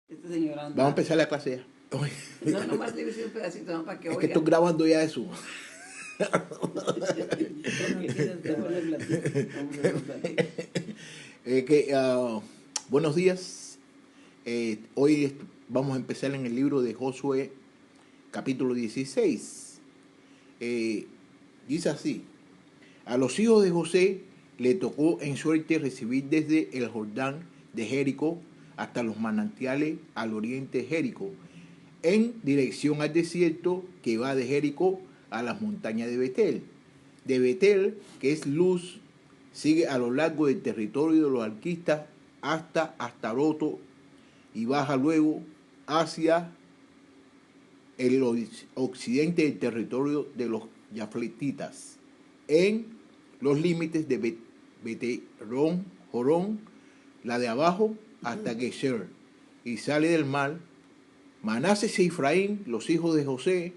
Este señor anda. Vamos a empezar la clase ya. No, nomás le hice un pedacito, ¿no? Para que Es oiga. que estoy grabando ya eso. Buenos días. Hoy vamos a empezar en el libro de Josué, capítulo 16. Dice así: a los hijos de José le tocó en suerte recibir desde el Jordán de Jericó hasta los manantiales al oriente de Jericó, en dirección al desierto que va de Jericó a las montañas de Betel. De Betel, que es Luz, sigue a lo largo del territorio de los arquistas hasta Astaroto y baja luego hacia el occidente del territorio de los Yafletitas, en los límites de Beterón, Jorón, la de abajo, hasta Geser, y sale del mar. Manases e Efraín, los hijos de José,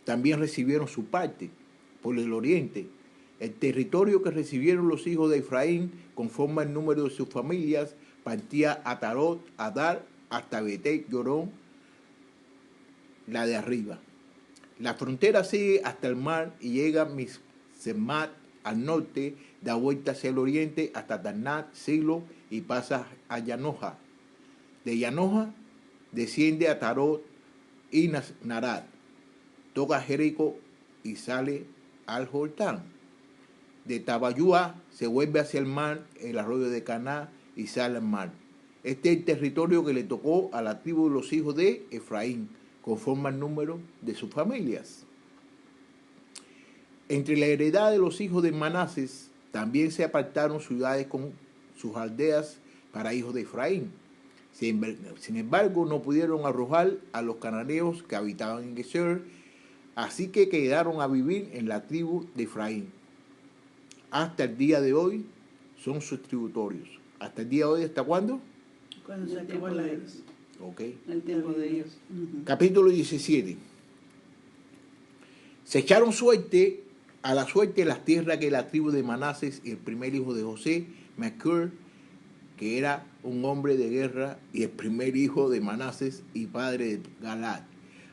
también recibieron su parte por el oriente. El territorio que recibieron los hijos de Efraín, conforme al número de sus familias, partía a Tarot, Adar, hasta Betel, Jorón, la de arriba. La frontera sigue hasta el mar y llega a Missemat al norte, da vuelta hacia el oriente hasta Tanat, Silo, y pasa a Yanoja. De Yanoja desciende a Tarot y Narat, toca Jericó y sale al Jordán. De Tabayúa se vuelve hacia el mar, el arroyo de Caná, y sale al mar. Este es el territorio que le tocó a la tribu de los hijos de Efraín, conforme al número de sus familias. Entre la heredad de los hijos de Manases también se apartaron ciudades con sus aldeas para hijos de Efraín. Sin embargo, no pudieron arrojar a los cananeos que habitaban en Geser, así que quedaron a vivir en la tribu de Efraín. Hasta el día de hoy son sus tributorios. ¿Hasta el día de hoy hasta cuándo? Cuando se acabó la era. Ok. El tiempo de ellos. Capítulo 17. Se echaron a la suerte las tierras que la tribu de Manases y el primer hijo de José, Machir, que era un hombre de guerra y el primer hijo de Manases y padre de Galad,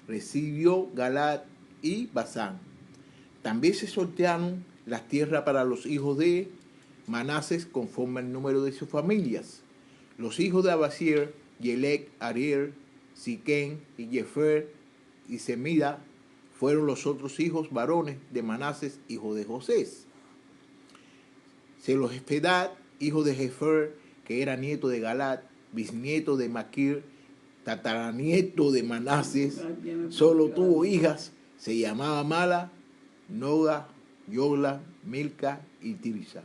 recibió Galad y Basán. También se sortearon las tierras para los hijos de Manases conforme al número de sus familias. Los hijos de Abasier, Yelec, Ariel, Siquén y Jefer y Semida fueron los otros hijos varones de Manases, hijo de José. Selofehad, hijo de Jefer, que era nieto de Galad, bisnieto de Machir, tataranieto de Manases, solo tuvo hijas, se llamaba Mala, Noga, Yogla, Milca y Tirsa.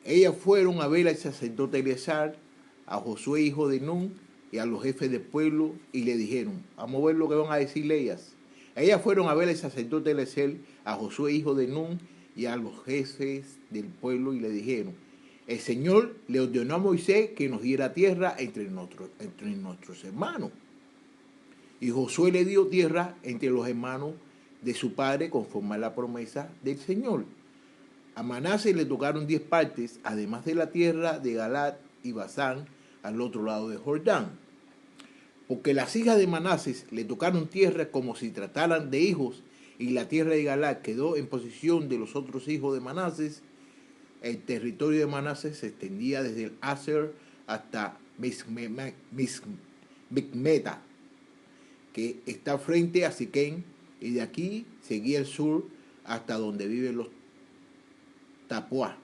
Ellas fueron a ver al sacerdote Eleazar, a Josué hijo de Nun y a los jefes del pueblo y le dijeron, vamos a ver lo que van a decirle ellas. Ellas fueron a ver al sacerdote Eleazar, a Josué hijo de Nun y a los jefes del pueblo y le dijeron, el Señor le ordenó a Moisés que nos diera tierra entre nuestros hermanos. Y Josué le dio tierra entre los hermanos de su padre conforme a la promesa del Señor. A Manases le tocaron 10 partes, además de la tierra de Galad y Basán al otro lado de Jordán. Porque las hijas de Manases le tocaron tierra como si trataran de hijos, y la tierra de Galad quedó en posesión de los otros hijos de Manases. El territorio de Manases se extendía desde el Aser hasta Micmeta, que está frente a Siquén, y de aquí seguía el sur hasta donde viven los Tapuá.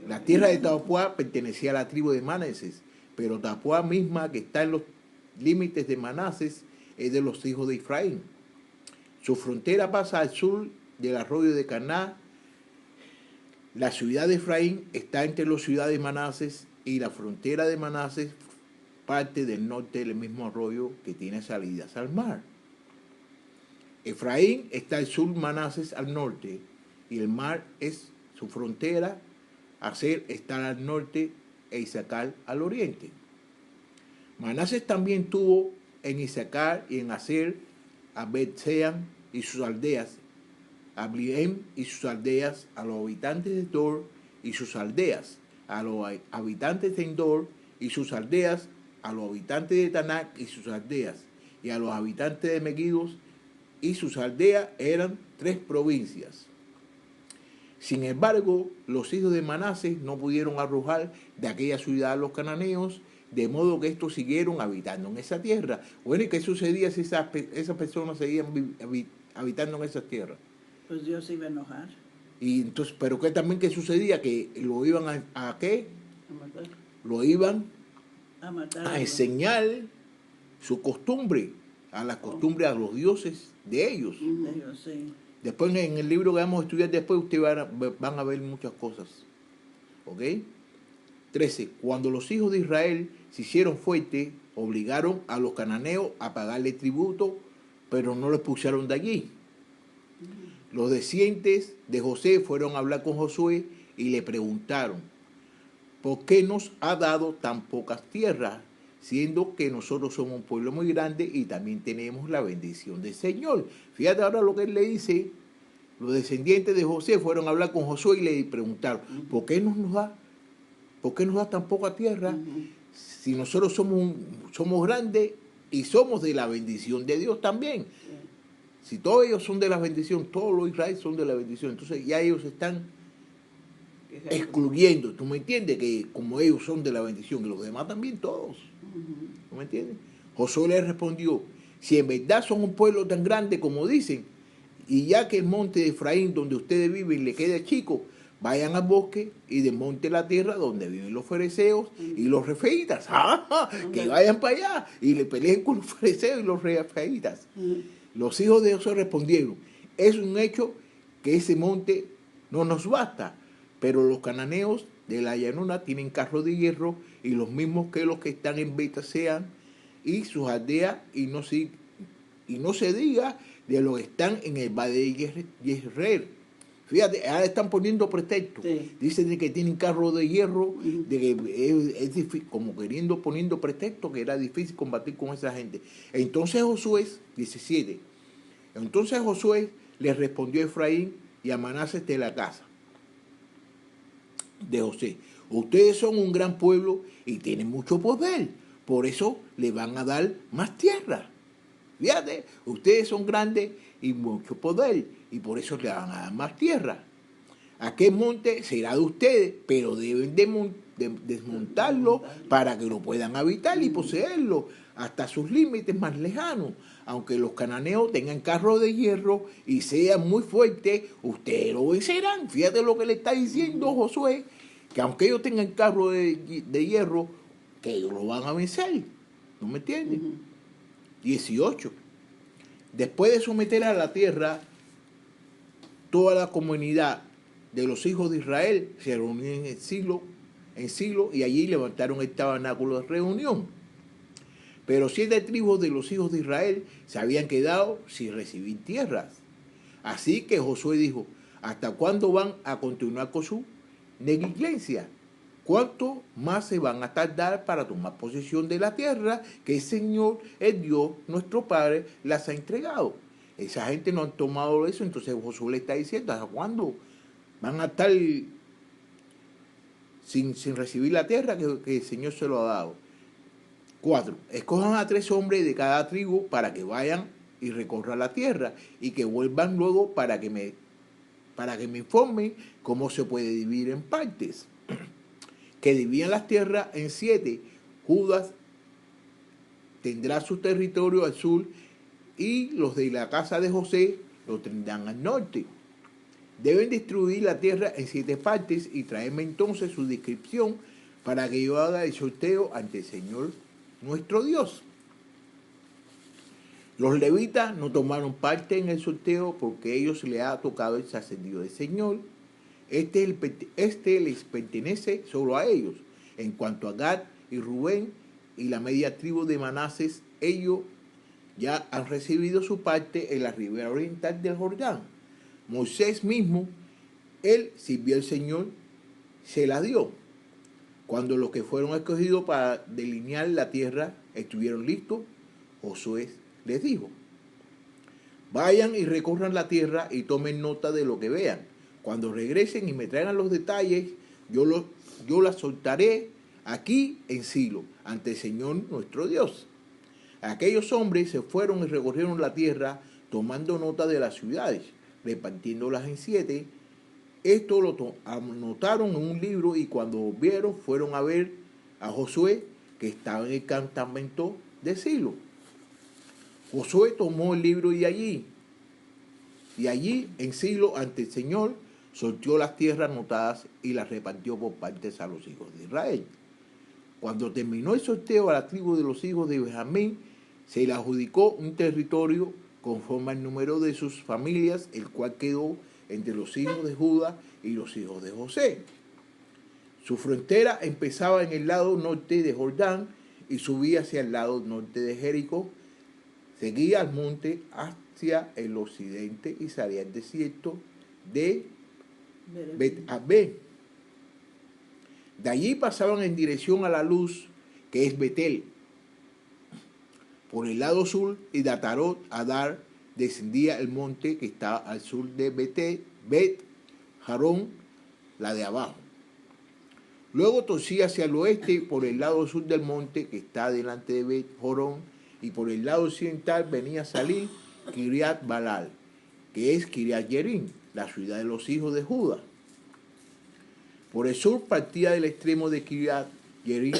La tierra de Tapuá pertenecía a la tribu de Manases, pero Tapuá misma, que está en los límites de Manases, es de los hijos de Efraín. Su frontera pasa al sur del arroyo de Caná. La ciudad de Efraín está entre las ciudades de Manases y la frontera de Manases parte del norte del mismo arroyo que tiene salidas al mar. Efraín está al sur, Manases al norte, y el mar es su frontera. Aser está al norte e Issacar al oriente. Manases también tuvo en Issacar y en Aser a Bet-Sean y sus aldeas, a Bliem y sus aldeas, a los habitantes de Dor y sus aldeas, a los habitantes de Endor y sus aldeas, a los habitantes de Tanac y sus aldeas, y a los habitantes de Meguidos y sus aldeas eran 3 provincias. Sin embargo, los hijos de Manasés no pudieron arrojar de aquella ciudad a los cananeos, de modo que estos siguieron habitando en esa tierra. Bueno, ¿y qué sucedía si esas personas seguían habitando en esa tierra? Pues Dios se iba a enojar, Y entonces, ¿pero qué también qué sucedía? Que lo iban a ¿qué? a matar, Lo iban a matar. a enseñar su costumbre, a las costumbres, a los dioses de ellos. De ellos, sí. Después en el libro que vamos a estudiar después, ustedes van a ver muchas cosas. ¿Ok? 13. Cuando los hijos de Israel se hicieron fuertes, obligaron a los cananeos a pagarle tributo, pero no los pusieron de allí. Los descendientes de José fueron a hablar con Josué y le preguntaron, ¿por qué nos ha dado tan pocas tierras, siendo que nosotros somos un pueblo muy grande y también tenemos la bendición del Señor? Fíjate ahora lo que él le dice. Los descendientes de José fueron a hablar con Josué y le preguntaron, ¿por qué nos da tan poca tierra si nosotros somos grandes y somos de la bendición de Dios también? Si todos ellos son de la bendición, todos los Israel son de la bendición, entonces ya ellos están excluyendo, ¿tú me entiendes? Que como ellos son de la bendición, y los demás también todos, ¿tú me entiendes? Josué le respondió, si en verdad son un pueblo tan grande como dicen, y ya que el monte de Efraín donde ustedes viven le queda chico, vayan al bosque y desmonten la tierra donde viven los fereceos y los refeitas. Que vayan para allá y le peleen con los fereceos y los refeitas. Los hijos de Josué respondieron, es un hecho que ese monte no nos basta, pero los cananeos de la llanura tienen carros de hierro y los mismos que los que están en Betasean y sus aldeas, y no se diga de los que están en el valle de Jezreel. Fíjate, ahora están poniendo pretextos. Sí. Dicen de que tienen carros de hierro, de que es difícil, como poniendo pretextos que era difícil combatir con esa gente. Entonces Josué, 17, entonces Josué le respondió a Efraín y a Manasés de la casa de José, ustedes son un gran pueblo y tienen mucho poder, por eso le van a dar más tierra. Fíjate, ustedes son grandes y mucho poder, y por eso le van a dar más tierra. Aquel monte será de ustedes, pero deben desmontarlo para que lo puedan habitar y poseerlo hasta sus límites más lejanos. Aunque los cananeos tengan carros de hierro y sean muy fuertes, ustedes lo vencerán. Fíjate lo que le está diciendo Josué, que aunque ellos tengan carros de hierro, que ellos lo van a vencer. ¿No me entiendes? 18. Después de someter a la tierra, toda la comunidad de los hijos de Israel se reunió en Silo, y allí levantaron el tabernáculo de reunión. Pero 7 tribus de los hijos de Israel se habían quedado sin recibir tierras. Así que Josué dijo, ¿hasta cuándo van a continuar con su negligencia? ¿Cuánto más se van a tardar para tomar posesión de la tierra que el Señor, el Dios, nuestro Padre, las ha entregado? Esa gente no ha tomado eso, entonces Josué le está diciendo, ¿hasta cuándo van a estar sin recibir la tierra que el Señor se lo ha dado? 4. Escojan a 3 hombres de cada tribu para que vayan y recorran la tierra y que vuelvan luego para que me informen cómo se puede dividir en partes. Que dividan las tierras en 7. Judas tendrá su territorio al sur y los de la casa de José lo tendrán al norte. Deben distribuir la tierra en 7 partes y traerme entonces su descripción para que yo haga el sorteo ante el Señor nuestro Dios. Los levitas no tomaron parte en el sorteo porque a ellos les ha tocado el sacerdocio del Señor. Este les pertenece solo a ellos. En cuanto a Gad y Rubén y la media tribu de Manasés, ellos ya han recibido su parte en la ribera oriental del Jordán. Moisés mismo, él sirvió al Señor, se la dio. Cuando los que fueron escogidos para delinear la tierra estuvieron listos, Josué les dijo, vayan y recorran la tierra y tomen nota de lo que vean. Cuando regresen y me traigan los detalles, yo la soltaré aquí en Silo, ante el Señor nuestro Dios. Aquellos hombres se fueron y recorrieron la tierra, tomando nota de las ciudades, repartiéndolas en 7. Esto lo anotaron en un libro, y cuando volvieron fueron a ver a Josué, que estaba en el campamento de Silo. Josué tomó el libro y allí en Silo ante el Señor sorteó las tierras anotadas y las repartió por partes a los hijos de Israel. Cuando terminó el sorteo a la tribu de los hijos de Benjamín, se le adjudicó un territorio conforme al número de sus familias, el cual quedó entre los hijos de Judá y los hijos de José. Su frontera empezaba en el lado norte de Jordán y subía hacia el lado norte de Jericó, seguía al monte hacia el occidente y salía al desierto de Bet-Abé. De allí pasaban en dirección a la luz, que es Betel. Por el lado sur, y de Atarot Adar descendía el monte que estaba al sur de Bet-Jarón, la de abajo. Luego torcía hacia el oeste por el lado sur del monte que está delante de Bet-Jorón, y por el lado occidental venía a salir Kiriat Balal, que es Kiriat Jearim, la ciudad de los hijos de Judá. Por el sur partía del extremo de Kiriat Jearim,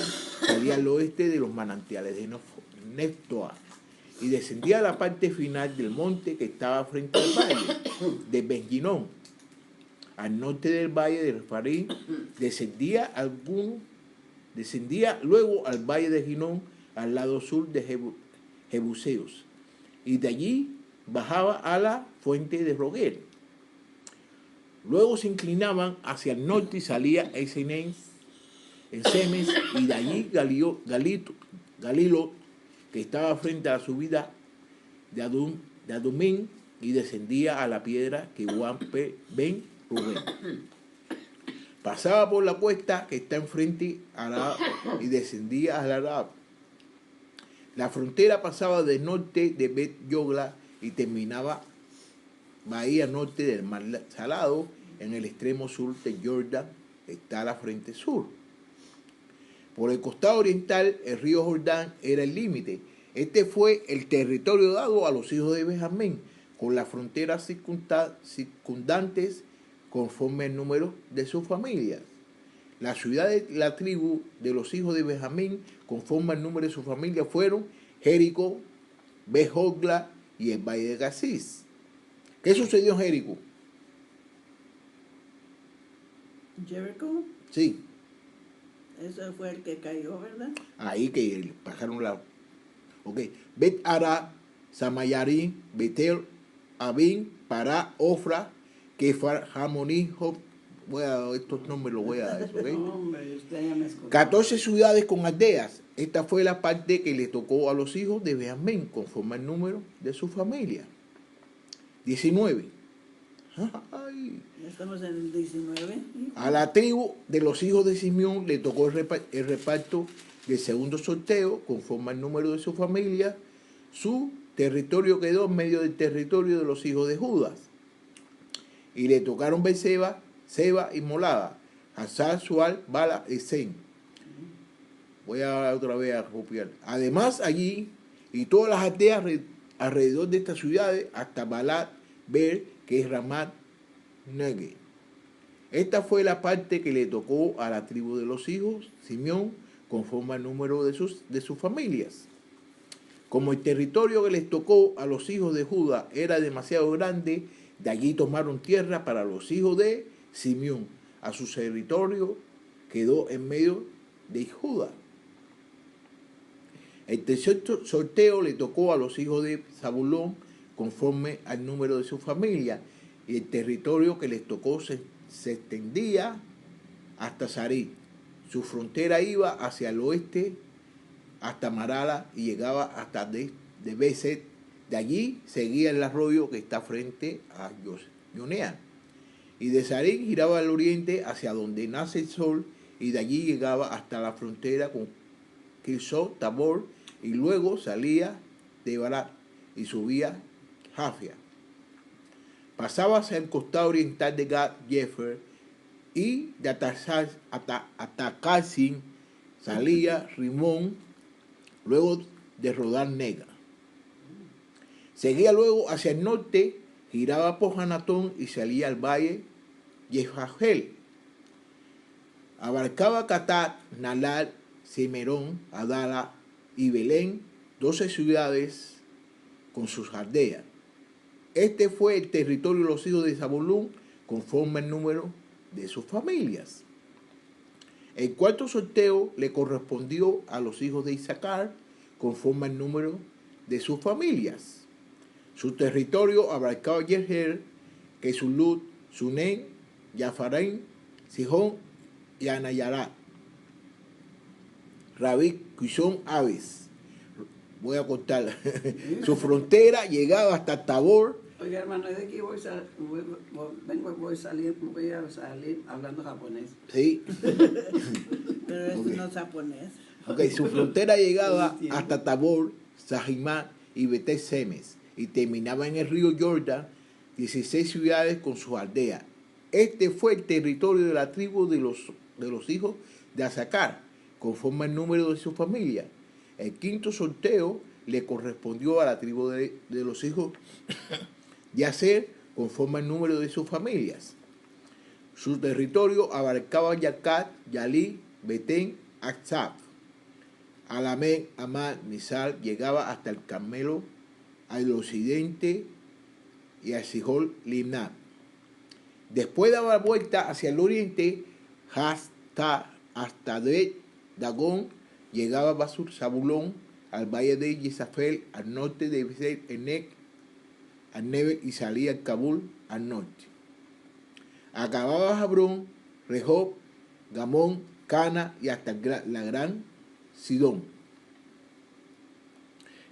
salía al oeste de los manantiales de Neftoa, y descendía a la parte final del monte que estaba frente al valle de Ben-Ginón. Al norte del valle de Refarim descendía luego al valle de Ginón, al lado sur de Jebuseos, y de allí bajaba a la fuente de Roguel. Luego se inclinaban hacia el norte y salía en Semes, y de allí Galilot, que estaba frente a la subida de Adumín, y descendía a la piedra que Juan Ben Rubén. Pasaba por la cuesta que está enfrente a Arab y descendía al Arab. La frontera pasaba del norte de Bet Yogla y terminaba bahía norte del Mar Salado. En el extremo sur de Jordán está la frente sur. Por el costado oriental, el río Jordán era el límite. Este fue el territorio dado a los hijos de Benjamín, con las fronteras circundantes conforme el número de sus familias. Las ciudades de la tribu de los hijos de Benjamín, conforme al número de sus familias, fueron Jericó, Bet-Jogla y el valle de Gasís. ¿Qué sucedió en Jericó? Jericho, Sí, ese fue el que cayó, ¿verdad? ahí que pasaron la... Ok, Bet-Ara, Samayarín, Betel, Abín, Pará, Ofra, Kefar, Jamoní, Job. Estos nombres los voy a dar, ¿ok? Hombre, usted ya me escuchó. 14 ciudades con aldeas. Esta fue la parte que le tocó a los hijos de Benjamín, conforme al número de su familia. 19. Ay. Ya estamos en el 19. A la tribu de los hijos de Simeón le tocó el reparto del segundo sorteo, conforme al número de su familia. Su territorio quedó en medio del territorio de los hijos de Judas. Y le tocaron Berseba, Seba y Molada, Hazar, Sual, Bala y Zen. Voy a otra vez a copiar. Además, allí y todas las aldeas alrededor de estas ciudades, hasta Balat, Ber, que es Ramat Negue. Esta fue la parte que le tocó a la tribu de los hijos, Simeón, conforme al número de sus familias. Como el territorio que les tocó a los hijos de Judá era demasiado grande, de allí tomaron tierra para los hijos de Simeón. A su territorio quedó en medio de Judá. El tercer sorteo le tocó a los hijos de Zabulón, conforme al número de su familia, y el territorio que les tocó se extendía hasta Sarí. Su frontera iba hacia el oeste hasta Marala y llegaba hasta de Beset. De allí seguía el arroyo que está frente a Yonea. Y de Sarí giraba al oriente hacia donde nace el sol, y de allí llegaba hasta la frontera con Kirsot Tabor, y luego salía de Barat y subía Jafia. Pasaba hacia el costado oriental de Gad Jefer, y de Atacalsin salía Rimón, luego de rodar Nega. Seguía luego hacia el norte, giraba por Hanatón y salía al valle Yefagel. Abarcaba Catat, Nalal, Cimerón, Adala y Belén, 12 ciudades con sus aldeas. Este fue el territorio de los hijos de Zabulón conforme al número de sus familias. El cuarto sorteo le correspondió a los hijos de Isaacar conforme al número de sus familias. Su territorio abarcaba Yeher, Quesulut, Sunem, Yafarim, Sihón y Anayarat. Rabí, Quizón, Aves. Voy a contar. Su frontera llegaba hasta Tabor. Oiga, hermano, es de aquí voy a salir hablando japonés. Sí. Pero eso no es japonés. Okay, su frontera llegaba hasta Tabor, Sahimá y Betel Semes y terminaba en el río Jordán, 16 ciudades con sus aldeas. Este fue el territorio de la tribu de los hijos de Asacar, conforme al número de su familia. El quinto sorteo le correspondió a la tribu de los hijos de Aser, conforme al número de sus familias. Su territorio abarcaba Yacat, Yalí, Betén, Aksab. Alamén, Amad, Misal, llegaba hasta el Carmelo, al occidente y a Sihol, Limnat. Después daba vuelta hacia el oriente hasta Bet Dagón, llegaba a Basur Zabulón, al valle de Yisafel, al norte de Beser Enek, al Nebe y salía al Kabul, al norte. Acababa Jabrón, Rehob, Gamón, Cana y hasta la gran Sidón.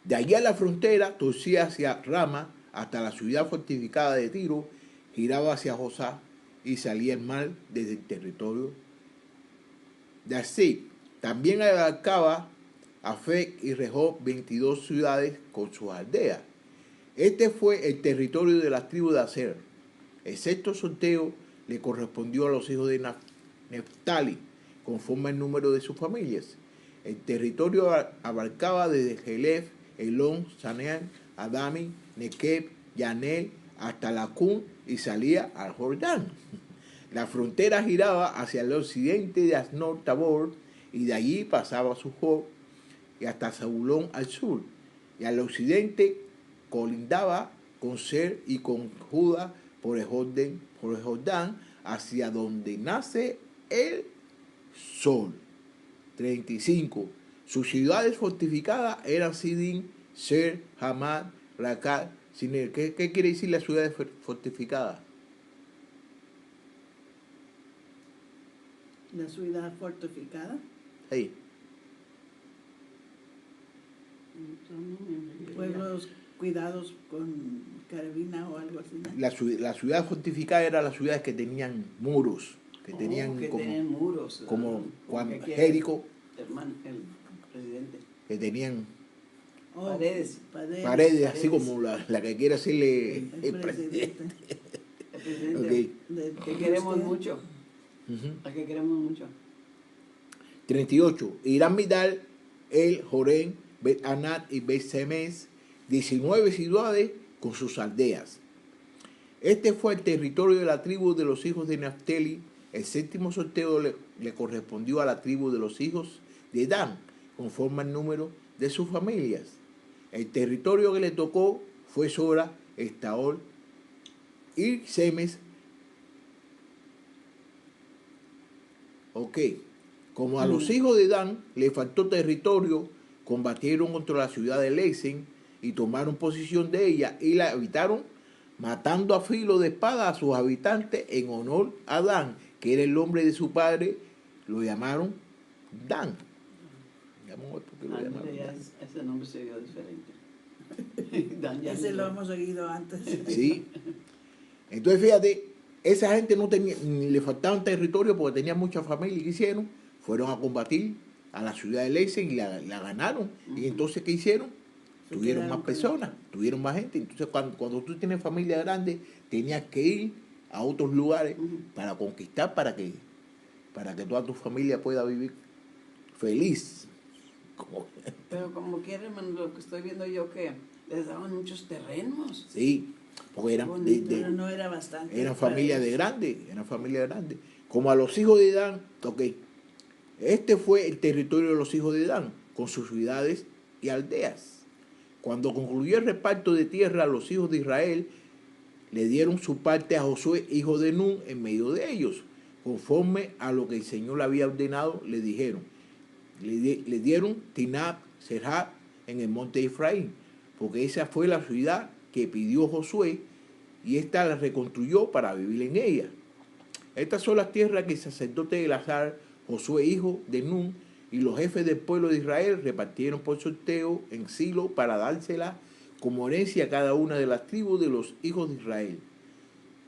De allí a la frontera torcía hacia Rama hasta la ciudad fortificada de Tiro, giraba hacia Josá y salía el mar desde el territorio de Así. También abarcaba Afec y Rehob, 22 ciudades con sus aldeas. Este fue el territorio de las tribus de Aser. El sexto sorteo le correspondió a los hijos de Neftali, conforme al número de sus familias. El territorio abarcaba desde Jelef, Elón, Sanean, Adami, Nequeb, Yanel, hasta Lacún y salía al Jordán. La frontera giraba hacia el occidente de Asnor Tabor y de allí pasaba a Sujó y hasta Zabulón al sur. Y al occidente colindaba con Ser y con Judá por el Jordán hacia donde nace el sol. 35. Sus ciudades fortificadas eran Sidín, Ser, Hamad, Racat, Siner. ¿Qué quiere decir las ciudades fortificadas? La ciudad fortificada. Sí. Pueblos cuidados con carabina o algo así, ¿no? La ciudad fortificada era las ciudades que tenían muros, que tenían tenían muros. como Juan que Jérico, el presidente. que tenían Paredes, así como la que quiere hacerle el presidente. El presidente, Okay. que queremos mucho, Uh-huh. a que queremos mucho. 38. Irán Midal, El, Jorén, Bet Anat y Bet Semes, 19 ciudades con sus aldeas. Este fue el territorio de la tribu de los hijos de Naftali. El séptimo sorteo le correspondió a la tribu de los hijos de Dan, conforme al número de sus familias. El territorio que le tocó fue Sora, Estaol y Semes. Ok, como a los hijos de Dan le faltó territorio, combatieron contra la ciudad de Lesen y tomaron posición de ella y la habitaron, matando a filo de espada a sus habitantes en honor a Dan, que era el nombre de su padre. Lo llamaron Dan. ¿Por qué lo llamaron Dan? Ese nombre se vio diferente. Dan ya Ese no. lo hemos oído antes. Sí. Entonces, fíjate, esa gente no tenía, ni le faltaban territorio porque tenían mucha familia. ¿Qué hicieron? Fueron a combatir a la ciudad de Leysen y la ganaron. Y entonces, ¿qué hicieron? Se Tuvieron quedaron más con personas, tuvieron más gente. Entonces, cuando tú tienes familia grande, tenías que ir a otros lugares para conquistar, para que toda tu familia pueda vivir feliz. Como- Pero como quiera, hermano, lo que estoy viendo yo que les daban muchos terrenos. Sí, porque eran de, Pero no era bastante. eran para familia de ellos. grande, eran familia grande. Como a los hijos de Dan, ok, este fue el territorio de los hijos de Dan, con sus ciudades y aldeas. Cuando concluyó el reparto de tierra, los hijos de Israel le dieron su parte a Josué, hijo de Nun, en medio de ellos. Conforme a lo que el Señor le había ordenado, le dijeron. Le dieron Tinab, Serhat, en el monte de Efraín, porque esa fue la ciudad que pidió Josué, y ésta la reconstruyó para vivir en ella. Estas son las tierras que el sacerdote de Elazar, Josué, hijo de Nun, y los jefes del pueblo de Israel repartieron por sorteo en Silo para dársela como herencia a cada una de las tribus de los hijos de Israel.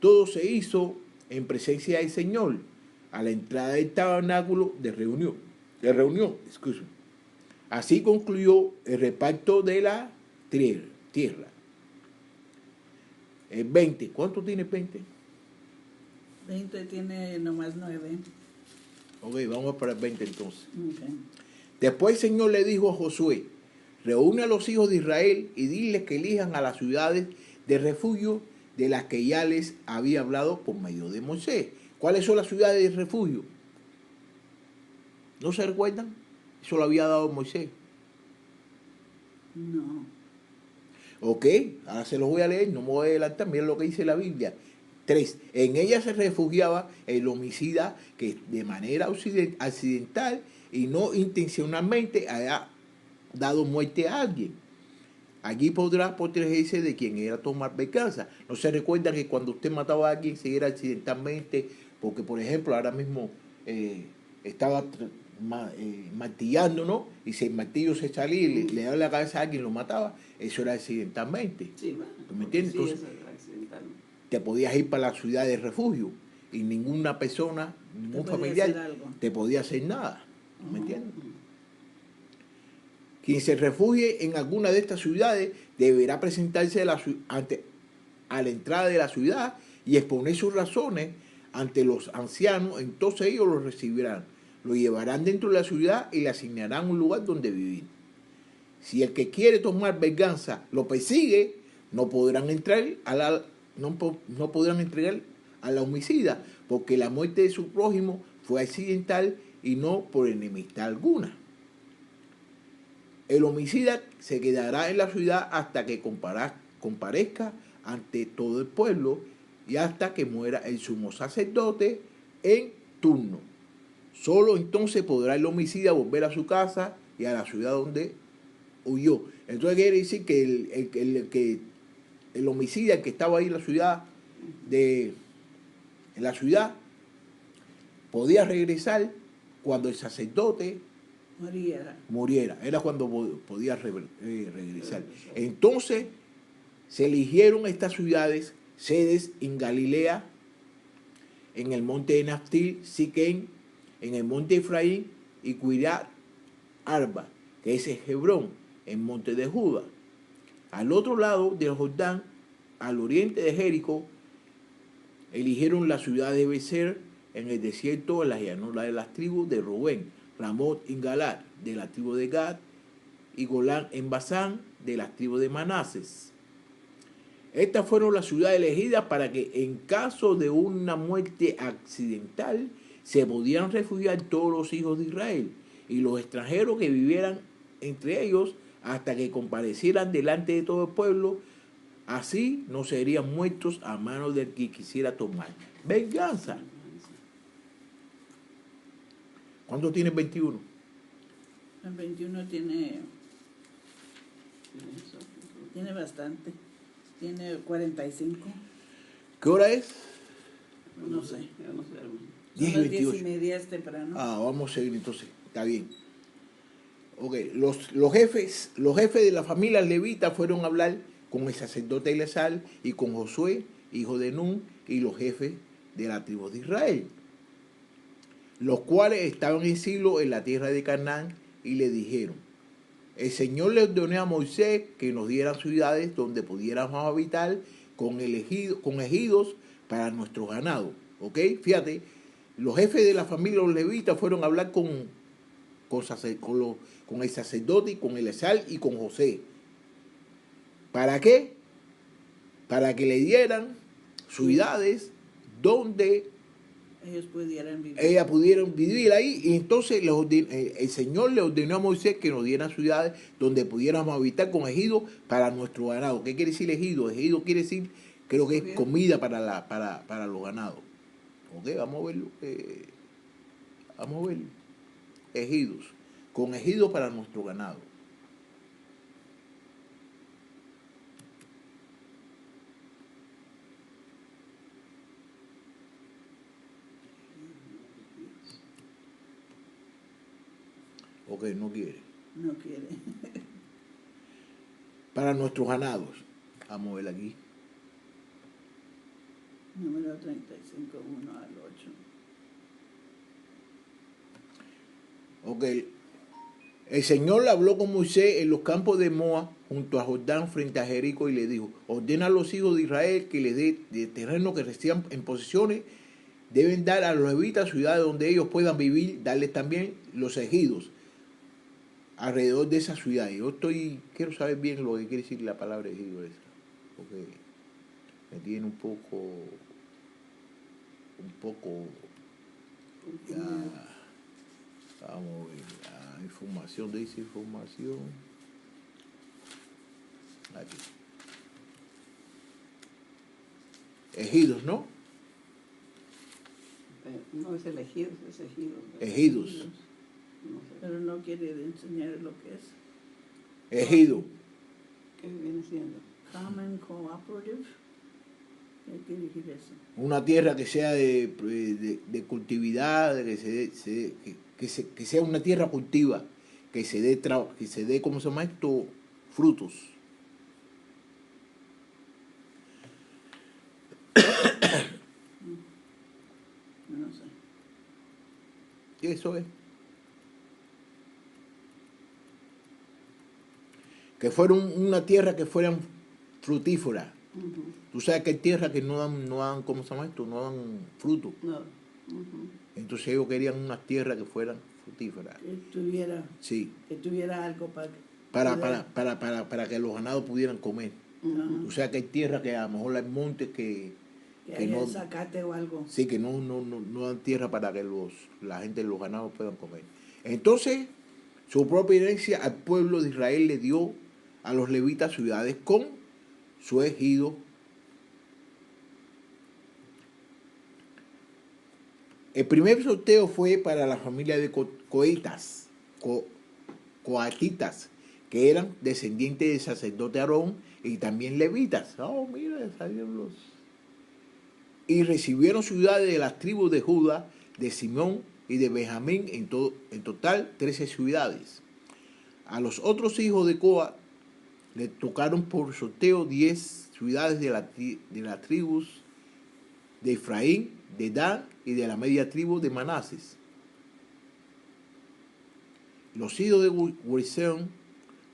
Todo se hizo en presencia del Señor, a la entrada del tabernáculo de reunión. Excuse. Así concluyó el reparto de la tierra. El 20. ¿Cuánto tiene 20? 20 tiene nomás 9. Ok, vamos para el 20 entonces. Okay. Después el Señor le dijo a Josué, reúne a los hijos de Israel y diles que elijan a las ciudades de refugio de las que ya les había hablado por medio de Moisés. ¿Cuáles son las ciudades de refugio? ¿No se recuerdan? Eso lo había dado Moisés. No. Ok, ahora se los voy a leer, no me voy a adelantar, miren lo que dice la Biblia. 3. En ella se refugiaba el homicida que de manera accidental y no intencionalmente haya dado muerte a alguien. Allí podrá protegerse de quien era tomar venganza. No se recuerda que cuando usted mataba a alguien se era accidentalmente, porque por ejemplo ahora mismo estaba martillando, ¿no? Y si el martillo se salía y le daba la cabeza a alguien y lo mataba, eso era accidentalmente. Sí, bueno. ¿Tú me entiendes? Sí, Entonces, eso es accidental. te podías ir para la ciudad de refugio y ninguna persona, ningún podía familiar hacer algo. te podía hacer nada. ¿Me entiendes? Quien se refugie en alguna de estas ciudades deberá presentarse a la entrada de la ciudad y exponer sus razones ante los ancianos. Entonces ellos lo recibirán, lo llevarán dentro de la ciudad y le asignarán un lugar donde vivir. Si el que quiere tomar venganza lo persigue, no podrán entregar a la homicida, porque la muerte de su prójimo fue accidental y no por enemistad alguna. El homicida se quedará en la ciudad hasta que comparezca ante todo el pueblo y hasta que muera el sumo sacerdote en turno. Solo entonces podrá el homicida volver a su casa y a la ciudad donde huyó. Entonces quiere decir que el homicida, el que estaba ahí en la ciudad, podía regresar cuando el sacerdote muriera. Era cuando podía regresar. Entonces se eligieron estas ciudades, sedes en Galilea, en el monte de Naftil, Siquén, en el monte de Efraín y Quiriat Arba, que es Hebrón, en monte de Judá. Al otro lado del Jordán, al oriente de Jericó, eligieron la ciudad de Becer, en el desierto, en la llanura de las tribus de Rubén, Ramot en Galad, de la tribu de Gad, y Golán en Basán, de las tribus de Manases. Estas fueron las ciudades elegidas para que en caso de una muerte accidental se pudieran refugiar todos los hijos de Israel y los extranjeros que vivieran entre ellos hasta que comparecieran delante de todo el pueblo. Así no serían muertos a manos del que quisiera tomar venganza. ¿Cuánto tiene 21? El 21 tiene bastante. Tiene 45. ¿Qué hora es? No sé. Yo no sé, hermano. 10 y Son las 10 y 28. media, es temprano. Vamos a seguir entonces. Está bien. Ok, los jefes de la familia levita fueron a hablar con el sacerdote Elazar y con Josué, hijo de Nun, y los jefes de la tribu de Israel, los cuales estaban en Silo en la tierra de Canaán, y le dijeron: el Señor le ordenó a Moisés que nos diera ciudades donde pudiéramos habitar con ejidos para nuestro ganado. ¿Ok? Fíjate, los jefes de la familia, los levitas, fueron a hablar con con el sacerdote y con Eleazar y con José. ¿Para qué? Para que le dieran ciudades donde Ellos pudieran vivir. ellas pudieron vivir ahí, y entonces el Señor le ordenó a Moisés que nos dieran ciudades donde pudiéramos habitar con ejido para nuestro ganado. ¿Qué quiere decir ejido? Ejido quiere decir, creo que es comida para los ganados. Ok, vamos a verlo. Vamos a verlo. Ejidos. Con ejido para nuestro ganado. Ok, no quiere. No quiere. Para nuestros ganados. Vamos a ver aquí. Número 35, 1 al 8. Ok. El Señor habló con Moisés en los campos de Moab, junto a Jordán, frente a Jericó, y le dijo: ordena a los hijos de Israel que les dé de terreno que reciban en posesiones. Deben dar a los levitas ciudades donde ellos puedan vivir, darles también los ejidos alrededor de esa ciudad. Yo quiero saber bien lo que quiere decir la palabra ejido esa, porque me tiene un poco ya, vamos a ver, la información, dice información, aquí, ejidos, ¿no? No es elegidos, es ejidos. Ejidos, No sé. Pero no quiere enseñar lo que es. ejido, ¿Qué viene siendo? Common Cooperative. ¿Qué quiere decir eso? una tierra que sea de cultividad, que sea una tierra cultiva, que se dé, ¿cómo se llama esto? Frutos. No sé. Y eso es. Que fueron una tierra que fueran frutífera. Ujú. Tú sabes que hay tierras que no dan, ¿cómo se llama esto? No dan fruto. No. Ujú. Entonces ellos querían unas tierras que fueran frutíferas. Sí, Que tuviera algo para para que los ganados pudieran comer. Ujú. O sea que hay tierras que a lo mejor hay montes que haya no, zacate o algo. sí, que no dan tierra para que la gente de los ganados puedan comer. Entonces, su propia herencia al pueblo de Israel le dio a los levitas ciudades con su ejido. El primer sorteo fue para la familia de coatitas, que eran descendientes del sacerdote Aarón y también levitas. Oh, mira, salieron los. Y recibieron ciudades de las tribus de Judá, de Simón y de Benjamín, en total 13 ciudades. A los otros hijos de Coat le tocaron por sorteo 10 ciudades de las tribus de Efraín, de Dan y de la media tribu de Manases. Los hijos de Gersón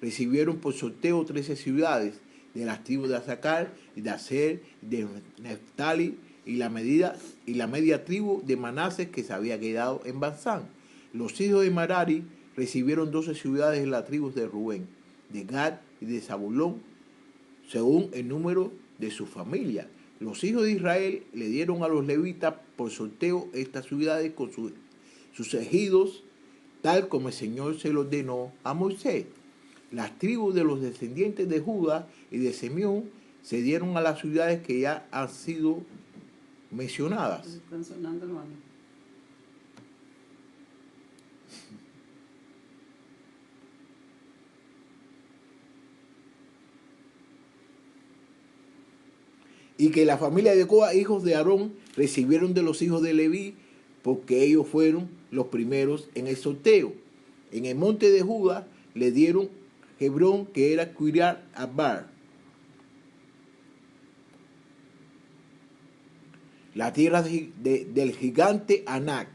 recibieron por sorteo 13 ciudades de las tribus de Asacar y de Aser, de Neftali y la media tribu de Manases que se había quedado en Basán. Los hijos de Merari recibieron 12 ciudades de las tribus de Rubén, de Gad y de Zabulón, según el número de su familia. Los hijos de Israel le dieron a los levitas por sorteo estas ciudades con sus ejidos, tal como el Señor se lo ordenó a Moisés. Las tribus de los descendientes de Judá y de Simeón se dieron a las ciudades que ya han sido mencionadas. Están sonando, hermano. Y que la familia de Coa, hijos de Aarón, recibieron de los hijos de Leví, porque ellos fueron los primeros en el sorteo. En el monte de Judá le dieron Hebrón, que era Kiriat Arba, la tierra del gigante Anac,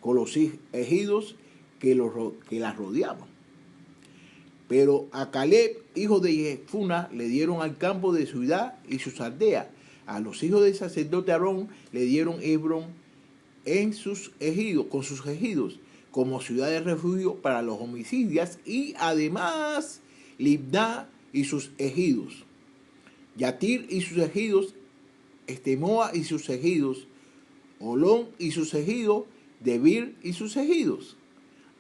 con los ejidos que las rodeaban. Pero a Caleb, hijo de Jefuna, le dieron al campo de ciudad y sus aldeas. A los hijos del sacerdote Aarón le dieron Hebrón en sus ejidos, con sus ejidos, como ciudad de refugio para los homicidas y además Libná y sus ejidos, Yatir y sus ejidos, Estemoa y sus ejidos, Olón y sus ejidos, Debir y sus ejidos,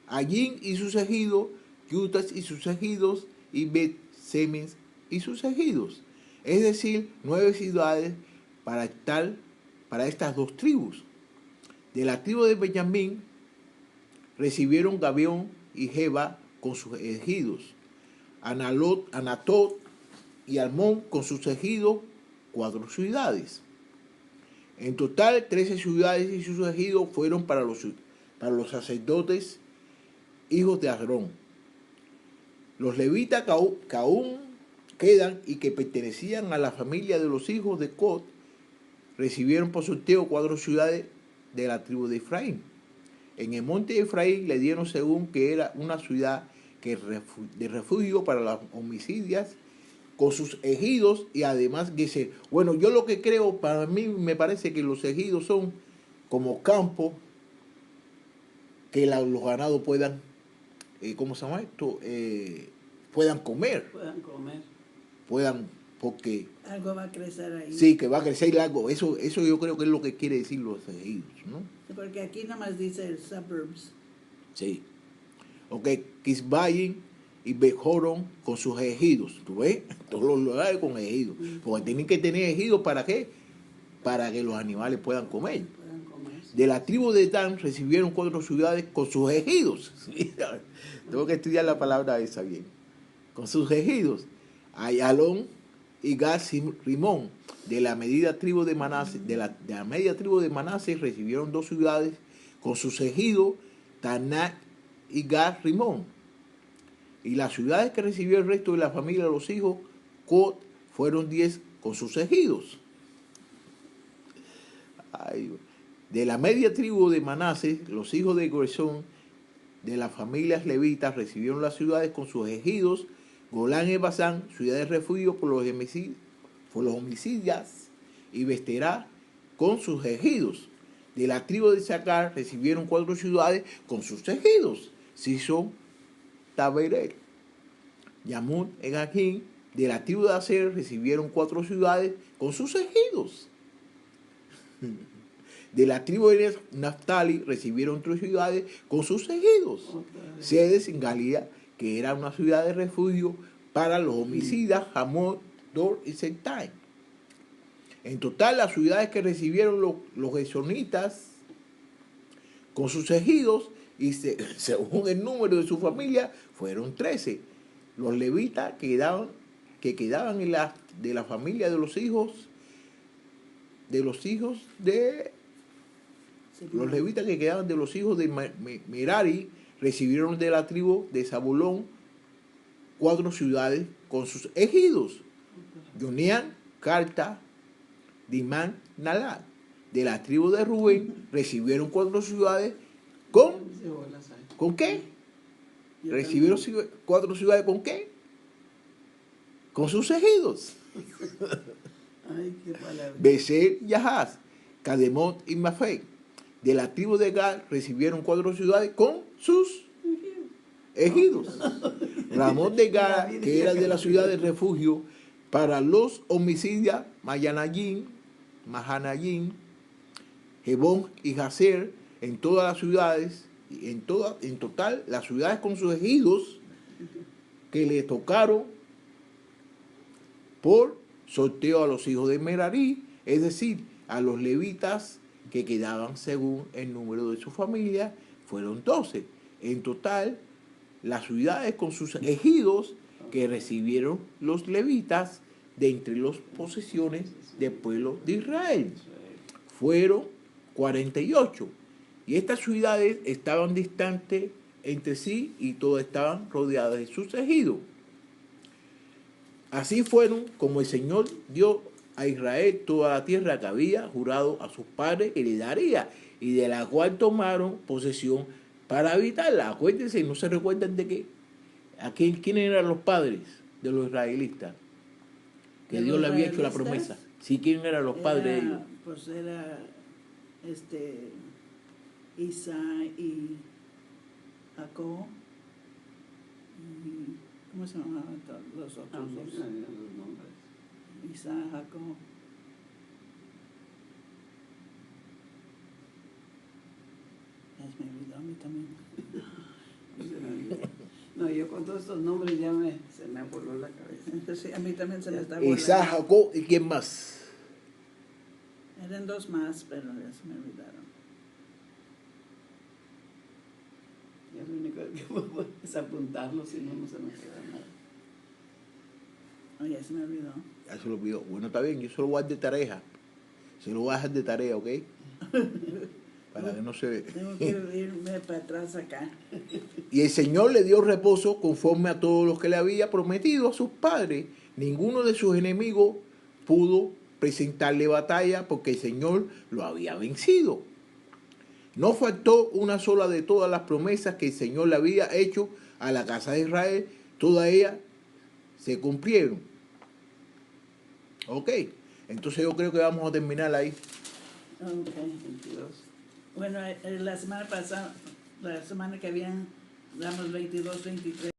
Allín y sus ejidos, Yutas y sus ejidos, y Bet-Semes y sus ejidos. Es decir, 9 ciudades para estas 2 tribus. De la tribu de Benjamín recibieron Gabeón y Geba con sus ejidos, Anatot y Almón con sus ejidos, 4 ciudades. En total, 13 ciudades y sus ejidos fueron para los sacerdotes, hijos de Aarón. Los levitas que aún quedan y que pertenecían a la familia de los hijos de Cod recibieron por sorteo 4 ciudades de la tribu de Efraín. En el monte de Efraín le dieron según que era una ciudad de refugio para las homicidas con sus ejidos y además Geser. Bueno, yo lo que creo, para mí me parece que los ejidos son como campos que los ganados puedan, ¿cómo se llama esto? Puedan comer, porque Algo va a crecer ahí. sí, que va a crecer algo. Eso yo creo que es lo que quiere decir los ejidos, ¿no? Porque aquí nada más dice suburbs. Sí. Ok, Kisbayim y Bejoron con sus ejidos. ¿Tú ves? Todos los lugares con ejidos. Porque tienen que tener ejidos, ¿para qué? Para que los animales puedan comer. De la tribu de Dan recibieron 4 ciudades con sus ejidos. Tengo que estudiar la palabra esa bien. Con sus ejidos. Ayalón y Gaz Rimón. De la media tribu de Manasés, recibieron 2 ciudades con sus ejidos, Tanak y Gaz Rimón. Y las ciudades que recibió el resto de la familia de los hijos Cod fueron 10 con sus ejidos. De la media tribu de Manasés, los hijos de Gersón, de las familias levitas, recibieron las ciudades con sus ejidos, Golán y Basán, ciudad de refugio por los homicidas, y Besterá con sus ejidos. De la tribu de Isaacar recibieron 4 ciudades con sus ejidos, Sison, Taberet, Yamún, Egajín. De la tribu de Aser recibieron 4 ciudades con sus ejidos. De la tribu de Naftali recibieron 3 ciudades con sus ejidos. Sedes en Galilea, que era una ciudad de refugio para los homicidas, Hamor, Dor y Sentai. En total, las ciudades que recibieron los gesonitas con sus ejidos, y según el número de su familia, fueron 13. Los levitas que quedaban de la familia de los hijos de los levitas que quedaban de los hijos de Merari recibieron de la tribu de Zabulón 4 ciudades con sus ejidos, Yoneán, Carta, Dimán, Nalad. De la tribu de Rubén recibieron 4 ciudades ¿con qué? Recibieron 4 ciudades ¿con qué? Con sus ejidos. Ay, qué palabra. Beser, Yahaz, Cademot y Mafek. De la tribu de Gad recibieron 4 ciudades con sus ejidos. Ramón de Gad, que era de la ciudad de refugio para los homicidas, Mahanayim, Hebón y Jazer, en todas las ciudades, en total, las ciudades con sus ejidos que le tocaron por sorteo a los hijos de Merari, es decir, a los levitas que quedaban según el número de su familia, fueron 12. En total, las ciudades con sus ejidos que recibieron los levitas de entre las posesiones del pueblo de Israel fueron 48. Y estas ciudades estaban distantes entre sí y todas estaban rodeadas de sus ejidos. Así fueron como el Señor dio a Israel toda la tierra que había jurado a sus padres que le daría, y de la cual tomaron posesión para habitarla. Acuérdense, no se recuerdan de qué. ¿Quiénes eran los padres de los israelitas? Que Dios le había hecho la promesa. Sí, ¿quiénes eran los padres de ellos? Pues era Isa y Jacob. Y, ¿cómo se llamaban los Ah, otros no, dos? no, no, los nombres. Isaac, Jacob. Ya se me olvidó a mí también. Se me olvidó. No, yo con todos estos nombres se me voló la cabeza. Sí, a mí también se me está Isaac, volando. Jacob y quién más. Eran dos más, pero ya se me olvidaron. Y lo único que puedo es apuntarlo, si no, no se me queda nada. Oh, ya se me olvidó. Ya se lo olvidó. Bueno, está bien, yo se lo voy a dar de tarea. Se lo voy a dejar de tarea, ¿ok? Para que no se... Tengo que irme para atrás acá. Y el Señor le dio reposo conforme a todo lo que le había prometido a sus padres. Ninguno de sus enemigos pudo presentarle batalla porque el Señor lo había vencido. No faltó una sola de todas las promesas que el Señor le había hecho a la casa de Israel. Todas ellas se cumplieron. Ok, entonces yo creo que vamos a terminar ahí. Ok. 22. Bueno, la semana pasada, la semana que viene, damos 22, 23.